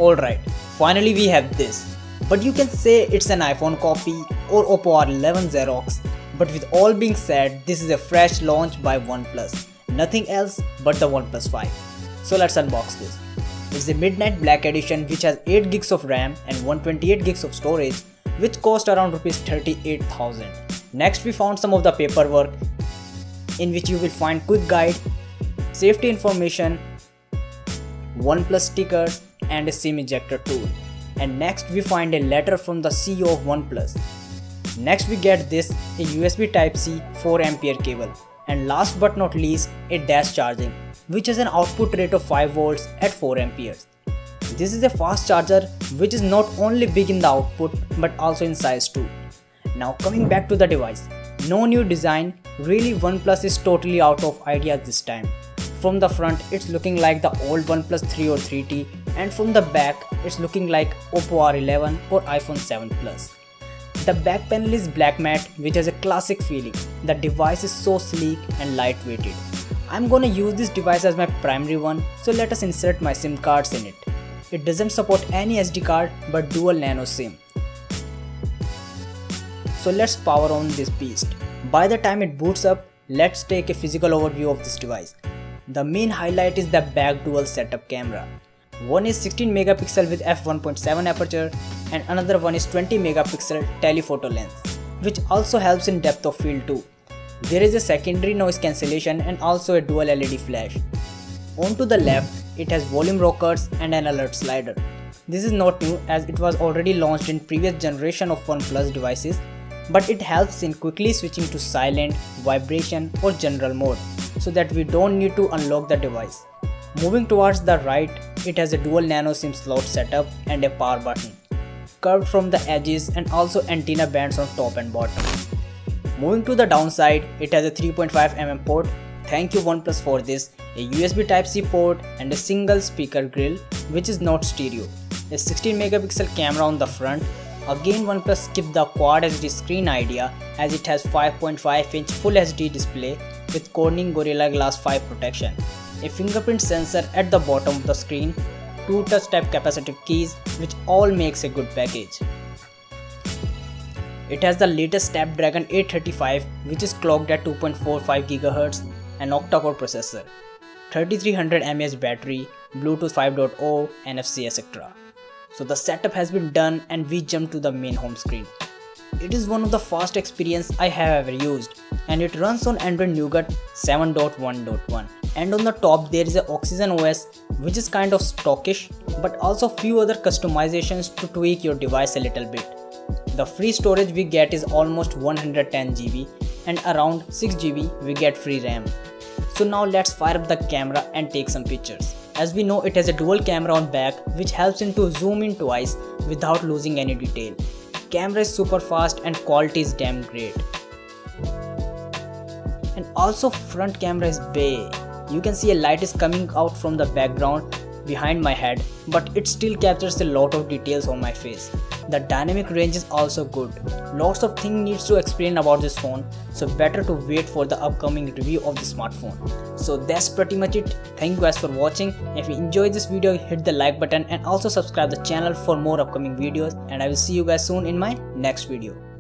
Alright, finally we have this. But you can say it's an iPhone copy or Oppo R11 Xerox. But with all being said, this is a fresh launch by OnePlus. Nothing else but the OnePlus 5. So let's unbox this. It's the Midnight Black Edition, which has 8 gigs of RAM and 128 gigs of storage, which cost around Rs 38,000. Next we found some of the paperwork, in which you will find quick guide, safety information, OnePlus stickers and a SIM ejector tool. And next we find a letter from the CEO of OnePlus. Next we get this, a USB Type-C 4A cable. And last but not least, a dash charging, which has an output rate of 5 volts at 4 amperes. This is a fast charger which is not only big in the output but also in size too. Now coming back to the device, no new design, really OnePlus is totally out of ideas this time. From the front it's looking like the old OnePlus 3 or 3T, and from the back it's looking like Oppo R11 or iPhone 7 Plus. The back panel is black matte, which has a classic feeling. The device is so sleek and lightweighted. I'm gonna use this device as my primary one, so let us insert my SIM cards in it. It doesn't support any SD card but dual nano SIM. So let's power on this beast. By the time it boots up, let's take a physical overview of this device. The main highlight is the back dual setup camera. One is 16 megapixel with f1.7 aperture and another one is 20 megapixel telephoto lens, which also helps in depth of field too. There is a secondary noise cancellation and also a dual LED flash. On to the left, it has volume rockers and an alert slider. This is not new as it was already launched in previous generation of OnePlus devices, but it helps in quickly switching to silent, vibration or general mode, so that we don't need to unlock the device. Moving towards the right, it has a dual nano SIM slot setup and a power button, curved from the edges and also antenna bands on top and bottom. Moving to the downside, it has a 3.5mm port, thank you OnePlus for this, a USB Type-C port and a single speaker grill which is not stereo, a 16 megapixel camera on the front. Again OnePlus skipped the Quad HD screen idea as it has 5.5-inch Full HD display with Corning Gorilla Glass 5 protection, a fingerprint sensor at the bottom of the screen, 2 touch type capacitive keys, which all makes a good package. It has the latest Snapdragon 835, which is clocked at 2.45 GHz, an octa-core processor, 3300 mAh battery, Bluetooth 5.0, NFC etc. So the setup has been done and we jump to the main home screen. It is one of the fast experience I have ever used, and it runs on Android Nougat 7.1.1. And on the top there is a Oxygen OS, which is kind of stockish, but also few other customizations to tweak your device a little bit. The free storage we get is almost 110 GB and around 6 GB we get free RAM. So now let's fire up the camera and take some pictures. As we know, it has a dual camera on back which helps in to zoom in twice without losing any detail. Camera is super fast and quality is damn great. And also front camera is way. You can see a light is coming out from the background behind my head, but it still captures a lot of details on my face. The dynamic range is also good. Lots of things needs to explain about this phone, so better to wait for the upcoming review of the smartphone. So that's pretty much it. Thank you guys for watching. If you enjoyed this video, hit the like button and also subscribe the channel for more upcoming videos, and I will see you guys soon in my next video.